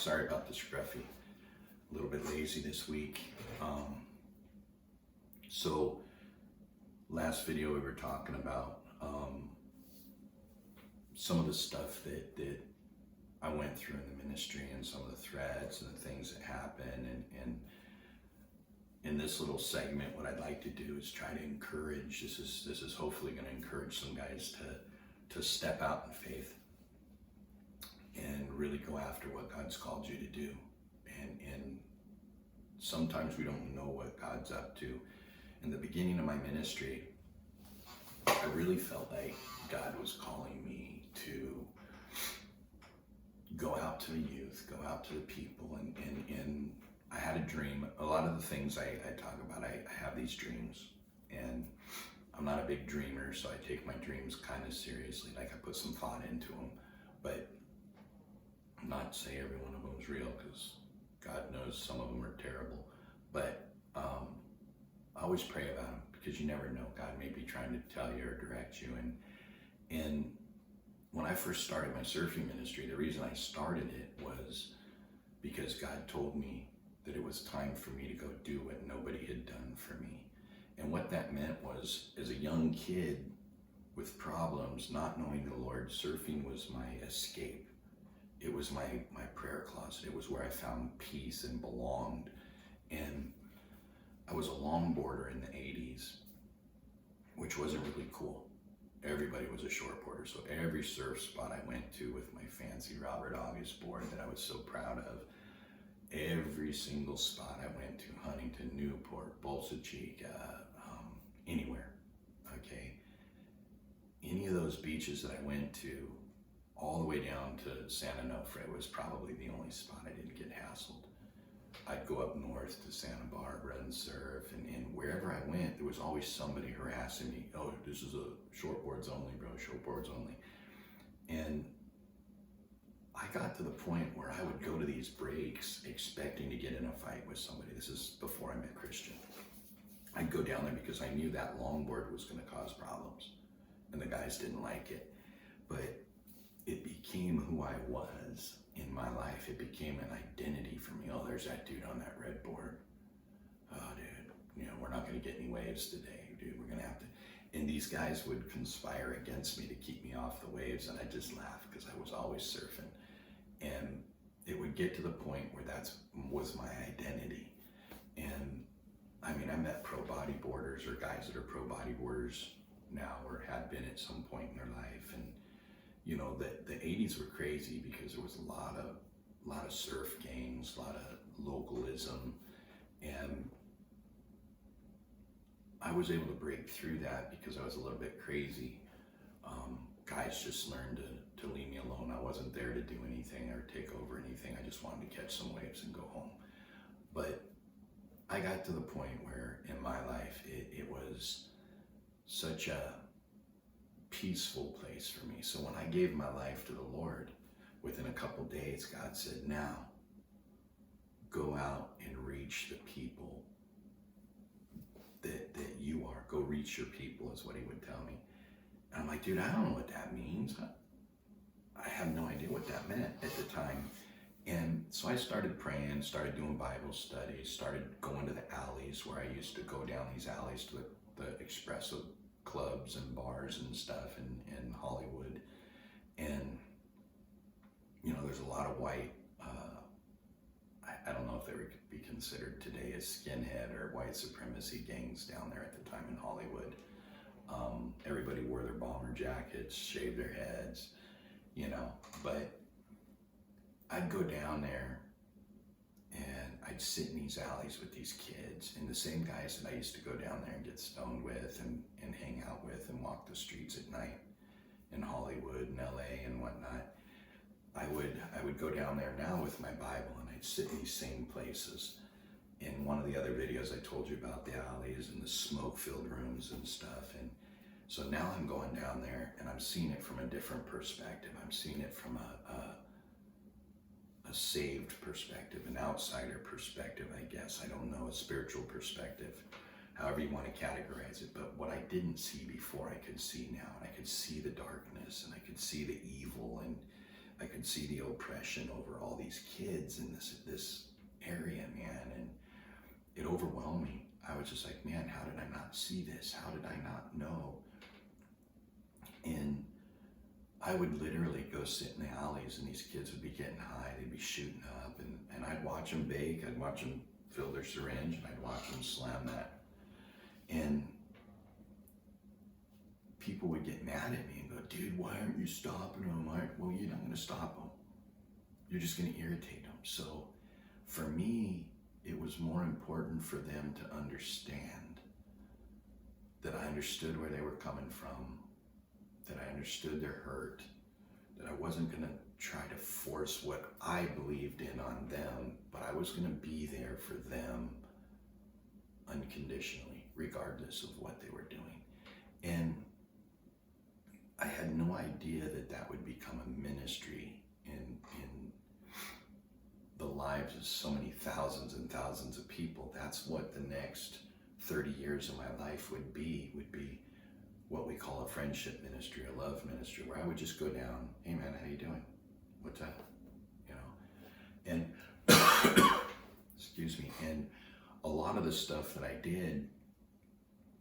sorry about the scruffy. A little bit lazy this week. So last video we were talking about some of the stuff that I went through in the ministry and some of the threads and the things that happen. And in this little segment, what I'd like to do is try to encourage. This is hopefully going to encourage some guys to step out in faith and really go after what God's called you to do. And sometimes we don't know what God's up to. In the beginning of my ministry, I really felt like God was calling me to go out to the youth, go out to the people, and I had a dream. A lot of the things I talk about, I have these dreams, and I'm not a big dreamer, so I take my dreams kind of seriously. Like, I put some thought into them, but I'm not to say every one of them is real, because God knows some of them are terrible. But I always pray about them, because you never know. God may be trying to tell you or direct you. And when I first started my surfing ministry, the reason I started it was because God told me that it was time for me to go do what nobody had done for me. And what that meant was, as a young kid with problems, not knowing the Lord, surfing was my escape. It was my prayer closet. It was where I found peace and belonged. And I was a longboarder in the 80s, which wasn't really cool. Everybody was a shortboarder, so every surf spot I went to with my fancy Robert August board that I was so proud of, every single spot I went to, Huntington, Newport, Bolsa Chica, anywhere, okay? Any of those beaches that I went to, all the way down to Santa Onofre, was probably the only spot I didn't get hassled. I'd go up north to Santa Barbara and surf, and wherever I went, there was always somebody harassing me. Oh, this is a shortboards only, bro, shortboards only. And I got to the point where I would go to these breaks expecting to get in a fight with somebody. This is before I met Christian. I'd go down there because I knew that longboard was going to cause problems, and the guys didn't like it. But it became who I was in my life. It became an identity for me. Oh, there's that dude on that red board. Oh, dude, we're not going to get any waves today, dude. We're going to have to. And these guys would conspire against me to keep me off the waves, and I just laughed because I was always surfing. And it would get to the point where that was my identity. And I mean, I met pro bodyboarders, or guys that are pro bodyboarders now, or had been at some point in their life. And the 80s were crazy because there was a lot of surf gangs, a lot of localism, and I was able to break through that because I was a little bit crazy. Guys just learned to leave me alone. I wasn't there to do anything or take over anything. I just wanted to catch some waves and go home. But I got to the point where in my life it was such a peaceful place for me. So when I gave my life to the Lord, within a couple days, God said, now go out and reach the people that you are. Go reach your people, is what he would tell me. And I'm like, dude, I don't know what that means. I have no idea what that meant at the time. And so I started praying, started doing Bible studies, started going to the alleys where I used to go down these alleys to the espresso clubs and bars and stuff in Hollywood. And there's a lot of white, I don't know if they would be considered today as skinhead or white supremacy gangs down there at the time in Hollywood. Everybody wore their bomber jackets, shaved their heads, but I'd go down there and I'd sit in these alleys with these kids, and the same guys that I used to go down there and get stoned with and hang out with and walk the streets at night in Hollywood and LA and whatnot. I would go down there now with my Bible, and I'd sit in these same places. In one of the other videos I told you about the alleys and the smoke-filled rooms and stuff. And so now I'm going down there and I'm seeing it from a different perspective. I'm seeing it from a saved perspective, an outsider perspective, I guess. I don't know, a spiritual perspective, however you want to categorize it. But what I didn't see before, I could see now. And I could see the darkness, and I could see the evil, and I could see the oppression over all these kids in this area, man, and it overwhelmed me. I was just like, man, how did I not see this? How did I not know? And I would literally go sit in the alleys and these kids would be getting high, they'd be shooting up, and I'd watch them bake, I'd watch them fill their syringe, and I'd watch them slam that. And people would get mad at me and go, dude, why aren't you stopping them? Well, you're not gonna stop them. You're just gonna irritate them. So for me, it was more important for them to understand that I understood where they were coming from, that I understood their hurt, that I wasn't gonna try to force what I believed in on them, but I was gonna be there for them unconditionally, regardless of what they were doing. And I had no idea that that would become a ministry in the lives of so many thousands and thousands of people. That's what the next 30 years of my life would be what we call a friendship ministry, a love ministry, where I would just go down, hey man, how you doing? What's up? You know, and excuse me, and a lot of the stuff that I did,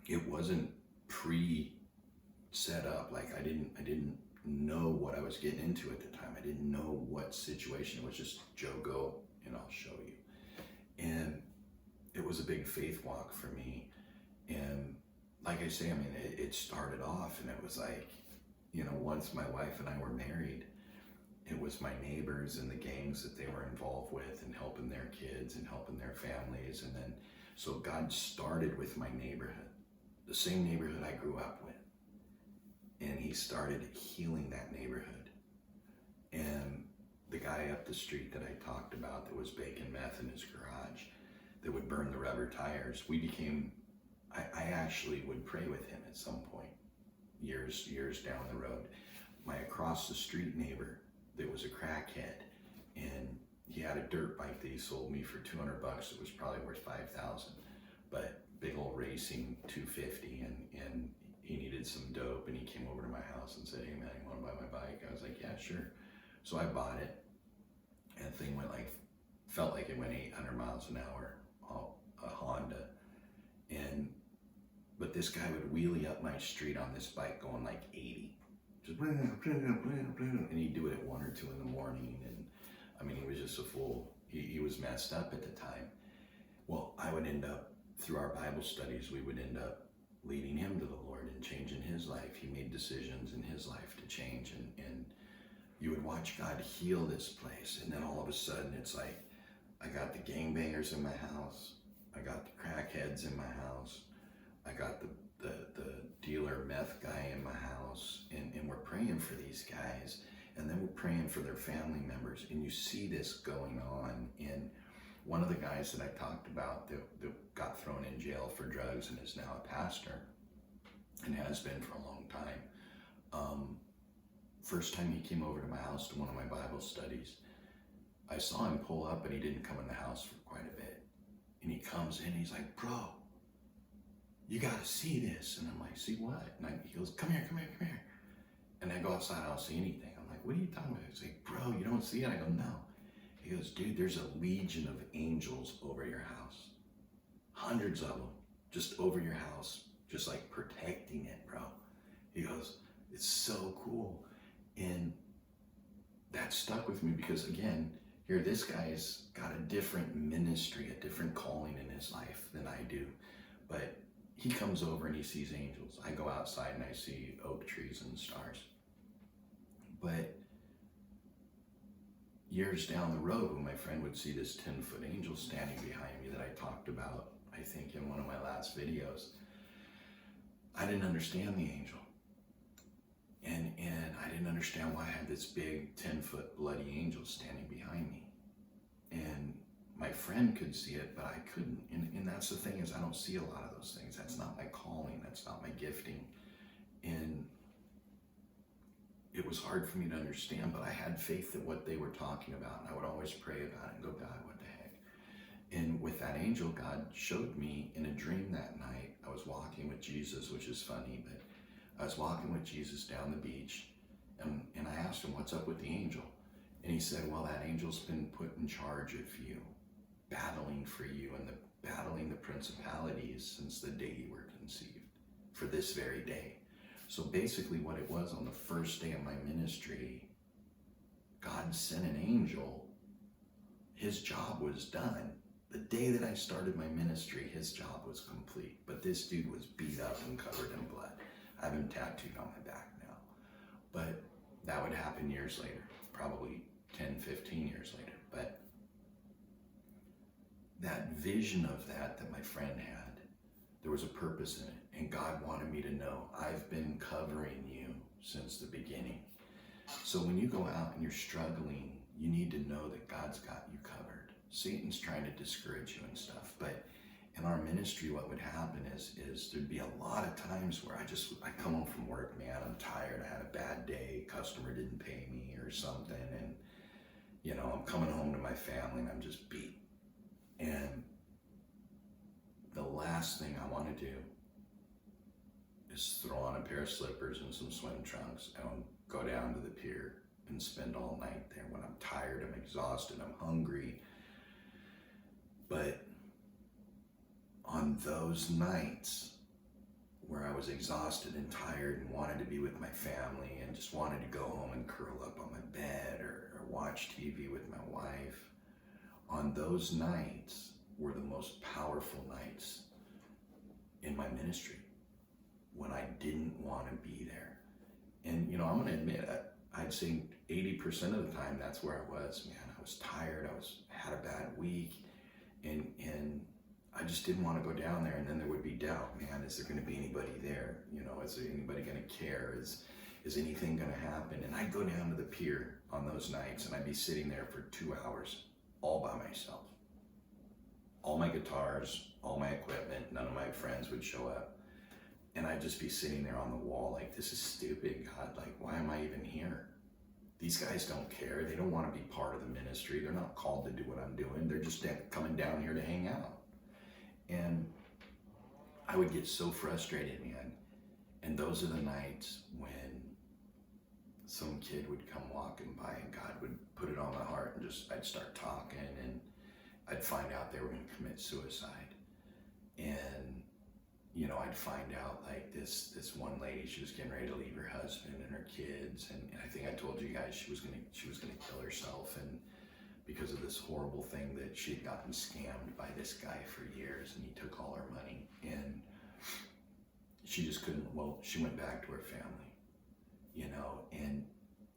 it wasn't set up. Like I didn't know what I was getting into at the time. I didn't know what situation. It was just, Joe, go and I'll show you. And it was a big faith walk for me. And like I say, I mean, it started off and it was like, you know, once my wife and I were married, it was my neighbors and the gangs that they were involved with and helping their kids and helping their families. And then, so God started with my neighborhood, the same neighborhood I grew up with. And he started healing that neighborhood. And the guy up the street that I talked about that was baking meth in his garage, that would burn the rubber tires, I actually would pray with him at some point, years down the road. My across the street neighbor that was a crackhead, and he had a dirt bike that he sold me for $200. It was probably worth $5,000, but big old racing 250, and he needed some dope, and he came over to my house and said, hey man, you wanna buy my bike? I was like, yeah, sure. So I bought it, and the thing felt like it went 800 miles an hour, a Honda. But this guy would wheelie up my street on this bike going like 80. Just and he'd do it at 1 or 2 in the morning. And I mean, he was just a fool. He was messed up at the time. Well, I would end up, through our Bible studies, we would end up leading him to the Lord and changing his life. He made decisions in his life to change, and you would watch God heal this place. And then all of a sudden it's like, I got the gangbangers in my house, I got the crackheads in my house, I got the dealer meth guy in my house, and we're praying for these guys, and then we're praying for their family members, and you see this going on. And one of the guys that I talked about that got thrown in jail for drugs and is now a pastor, and has been for a long time, first time he came over to my house to one of my Bible studies, I saw him pull up, and he didn't come in the house for quite a bit. And he comes in, he's like, bro, you gotta see this. And I'm like, see what? And he goes, come here. And I go outside, I don't see anything. I'm like, what are you talking about? He's like, bro, you don't see it? I go, no. He goes, dude, there's a legion of angels over your house. Hundreds of them, just over your house, just like protecting it, bro. He goes, it's so cool. And that stuck with me because, again, here this guy's got a different ministry, a different calling in his life than I do. But he comes over and he sees angels. I go outside and I see oak trees and stars. But years down the road, when my friend would see this 10-foot angel standing behind me that I talked about, I think in one of my last videos, I didn't understand the angel. And I didn't understand why I had this big 10-foot bloody angel standing behind me. And my friend could see it, but I couldn't. And that's the thing, is I don't see a lot of those things. That's not my calling. That's not my gifting. And it was hard for me to understand, but I had faith that what they were talking about, and I would always pray about it and go, God, what the heck? And with that angel, God showed me in a dream that night. I was walking with Jesus, which is funny, but I was walking with Jesus down the beach, and I asked him, what's up with the angel? And he said, well, that angel's been put in charge of you, battling for you and battling the principalities since the day you were conceived, for this very day. So basically what it was, on the first day of my ministry, God sent an angel. His job was done. The day that I started my ministry, his job was complete. But this dude was beat up and covered in blood. I have him tattooed on my back now. But that would happen years later, probably 10, 15 years later. But that vision of that my friend had, there was a purpose in it. And God wanted me to know, I've been covering you since the beginning. So when you go out and you're struggling, you need to know that God's got you covered. Satan's trying to discourage you and stuff. But in our ministry, what would happen is there'd be a lot of times where I come home from work, man, I'm tired, I had a bad day, customer didn't pay me or something, and I'm coming home to my family and I'm just beat. And the last thing I want to do is throw on a pair of slippers and some swim trunks and go down to the pier and spend all night there when I'm tired, I'm exhausted, I'm hungry. But on those nights where I was exhausted and tired and wanted to be with my family and just wanted to go home and curl up on my bed or watch TV with my wife, on those nights were the most powerful nights in my ministry, when I didn't want to be there. And I'm going to admit, I'd say 80% of the time that's where I was, man. I was tired, had a bad week, and I just didn't want to go down there. And then there would be doubt, man, is there going to be anybody there? Is there anybody going to care? Is anything going to happen? And I'd go down to the pier on those nights and I'd be sitting there for 2 hours all by myself. All my guitars, all my equipment, none of my friends would show up. And I'd just be sitting there on the wall like, this is stupid, God. Like, why am I even here? These guys don't care. They don't want to be part of the ministry. They're not called to do what I'm doing. They're just coming down here to hang out. And I would get so frustrated, man. And those are the nights when some kid would come walking by and God would put it on my heart and I'd start talking and I'd find out they were going to commit suicide. And I'd find out like this one lady, she was getting ready to leave her husband and her kids, and I think I told you guys she was gonna kill herself, and because of this horrible thing that she had gotten scammed by this guy for years, and he took all her money, and she just couldn't. Well, she went back to her family, and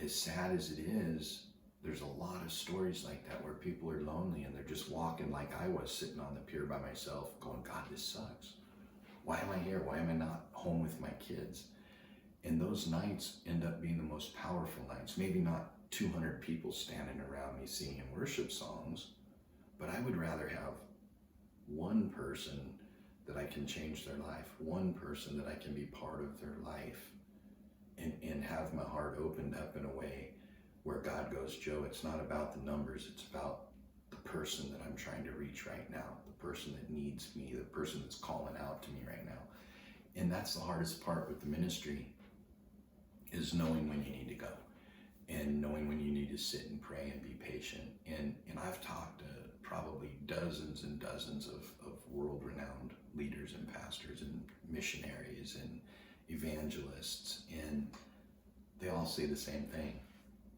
as sad as it is, there's a lot of stories like that where people are lonely and they're just walking like I was, sitting on the pier by myself, going, God, this sucks. Why am I here? Why am I not home with my kids? And those nights end up being the most powerful nights. Maybe not 200 people standing around me singing worship songs, but I would rather have one person that I can change their life, one person that I can be part of their life, and have my heart opened up in a way where God goes, Joe, it's not about the numbers, it's about the person that I'm trying to reach right now, the person that needs me, the person that's calling out to me right now. And that's the hardest part with the ministry, is knowing when you need to go and knowing when you need to sit and pray and be patient. And I've talked to probably dozens and dozens of world-renowned leaders and pastors and missionaries and evangelists, and they all say the same thing.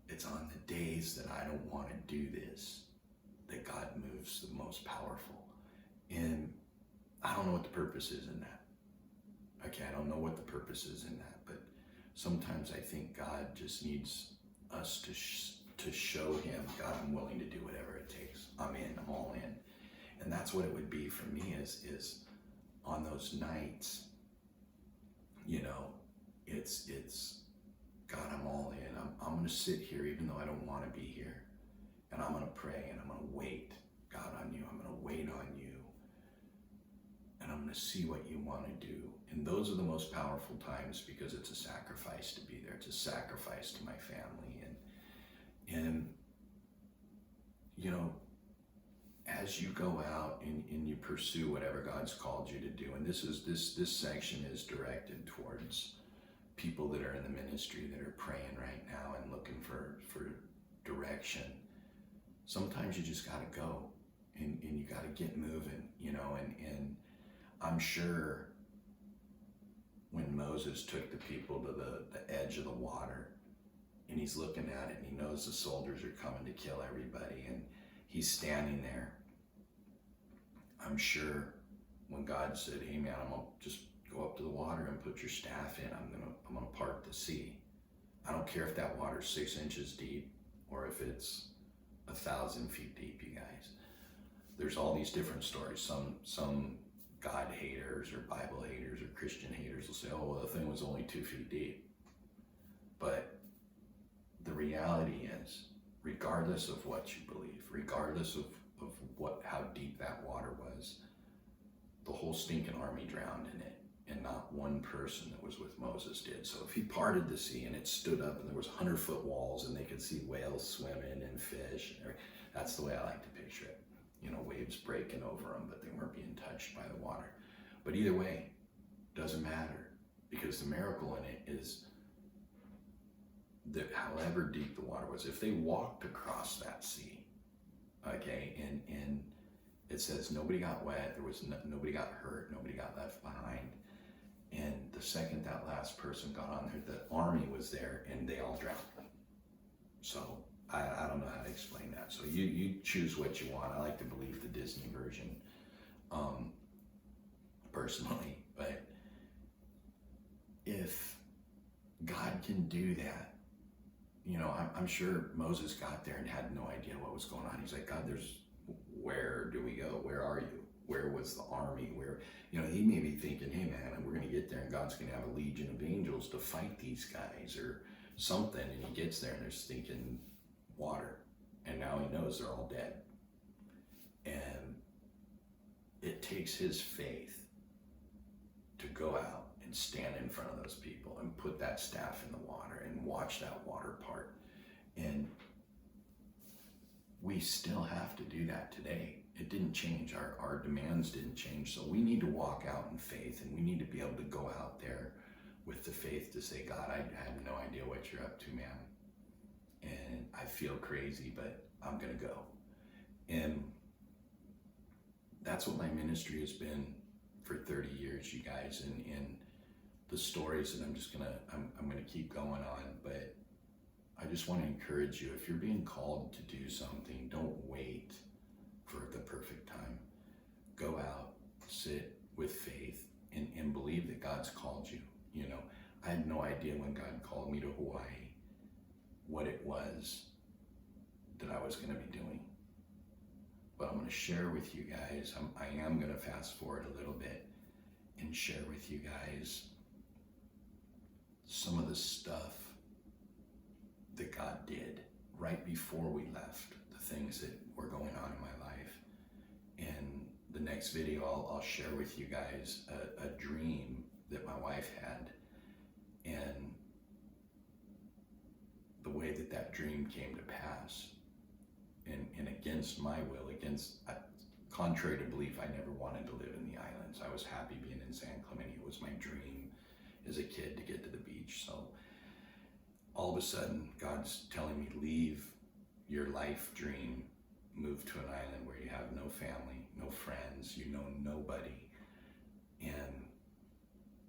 It's on the days that I don't want to do this that God moves the most powerful. And I don't know what the purpose is in that. Okay, I don't know what the purpose is in that, but sometimes I think God just needs us to show him, God, I'm willing to do whatever it takes. I'm in, I'm all in. And that's what it would be for me, is on those nights, it's God, I'm all in. I'm going to sit here even though I don't want to be here. And I'm going to pray and I'm going to wait, God, on you. I'm going to wait on you. And I'm going to see what you want to do. And those are the most powerful times, because it's a sacrifice to be there. It's a sacrifice to my family. And as you go out and you pursue whatever God's called you to do, and this section is directed towards people that are in the ministry that are praying right now and looking for direction, sometimes you just got to go and you got to get moving, and I'm sure when Moses took the people to the edge of the water and he's looking at it and he knows the soldiers are coming to kill everybody and he's standing there, I'm sure when God said, hey man, I'm gonna just go up to the water and put your staff in, I'm gonna part the sea. I don't care if that water's 6 inches deep or if it's 1,000 feet deep, you guys. There's all these different stories. Some God haters or Bible haters or Christian haters will say, oh, well, the thing was only 2 feet deep. But the reality is, regardless of what you believe, regardless of how deep that water was, the whole stinking army drowned in it, and not one person that was with Moses did. So if he parted the sea and it stood up and there was 100-foot walls and they could see whales swimming and fish, that's the way I like to picture it. Waves breaking over them, but they weren't being touched by the water. But either way, doesn't matter, because the miracle in it is that however deep the water was, if they walked across that sea, okay, and it says nobody got wet, there was nobody got hurt, nobody got left behind. And the second that last person got on there, the army was there and they all drowned. So I don't know how to explain that. So you choose what you want. I like to believe the Disney version, personally. But if God can do that, I'm sure Moses got there and had no idea what was going on. He's like, God, where do we go? Where are you? Where was the army? He may be thinking, hey man, we're going to get there and God's going to have a legion of angels to fight these guys or something. And he gets there and there's stinking water. And now he knows they're all dead. And it takes his faith to go out and stand in front of those people and put that staff in the water and watch that water part. And we still have to do that today. It didn't change. Our demands didn't change. So we need to walk out in faith, and we need to be able to go out there with the faith to say, God, I have no idea what you're up to, man. And I feel crazy, but I'm going to go. And that's what my ministry has been for 30 years, you guys. And the stories that I'm going to keep going on, but I just want to encourage you, if you're being called to do something, don't wait for the perfect time. Go out, sit with faith, and believe that God's called you. I had no idea when God called me to Hawaii what it was that I was going to be doing. But I'm going to share with you guys, I am going to fast forward a little bit and share with you guys some of the stuff that God did right before we left, the things that were going on in my life. In the next video, I'll share with you guys a dream that my wife had, and the way that dream came to pass, and against my will, contrary to belief, I never wanted to live in the islands. I was happy being in San Clemente. It was my dream as a kid to get to the beach. So all of a sudden, God's telling me, leave your life dream, move to an island where you have no family, no friends, nobody. And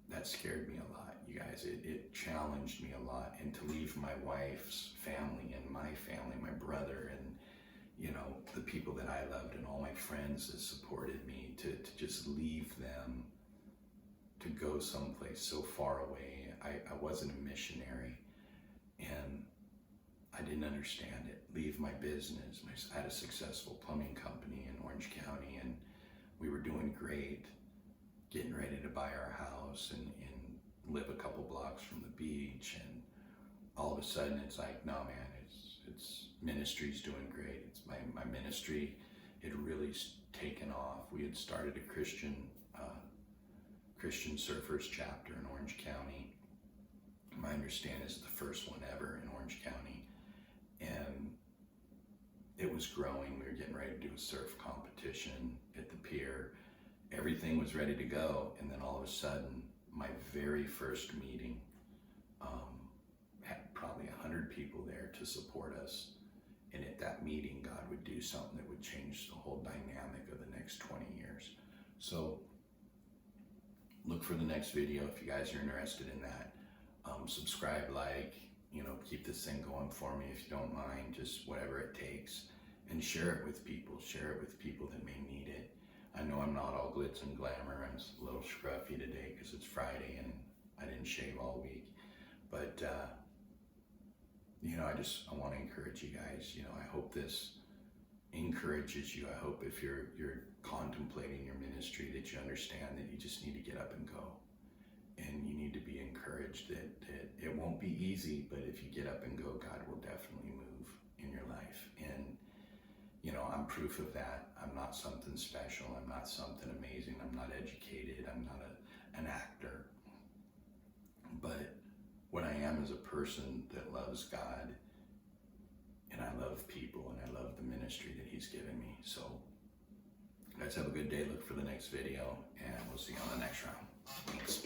that scared me a lot, you guys. It challenged me a lot. And to leave my wife's family and my family, my brother, and the people that I loved and all my friends that supported me, to just leave them to go someplace so far away. I wasn't a missionary, and I didn't understand it. Leave my business. I had a successful plumbing company in Orange County, and we were doing great, getting ready to buy our house and live a couple blocks from the beach. And all of a sudden it's like, no man, it's ministry's doing great. It's my ministry had really taken off. We had started a Christian Surfers chapter in Orange County. My understanding is the first one ever in Orange County. And it was growing. We were getting ready to do a surf competition at the pier. Everything was ready to go. And then all of a sudden, my very first meeting had probably 100 people there to support us. And at that meeting, God would do something that would change the whole dynamic of the next 20 years. So look for the next video if you guys are interested in that. Subscribe, like, keep this thing going for me if you don't mind, just whatever it takes. And share it with people. Share it with people that may need it. I know I'm not all glitz and glamour. I'm a little scruffy today because it's Friday and I didn't shave all week. But, I want to encourage you guys. I hope this encourages you. I hope if you're contemplating your ministry that you understand that you just need to get up and go. And you need to be encouraged that it won't be easy, but if you get up and go, God will definitely move in your life. And, I'm proof of that. I'm not something special. I'm not something amazing. I'm not educated. I'm not an actor. But what I am is a person that loves God, and I love people, and I love the ministry that He's given me. So, guys, have a good day. Look for the next video, and we'll see you on the next round. Thanks.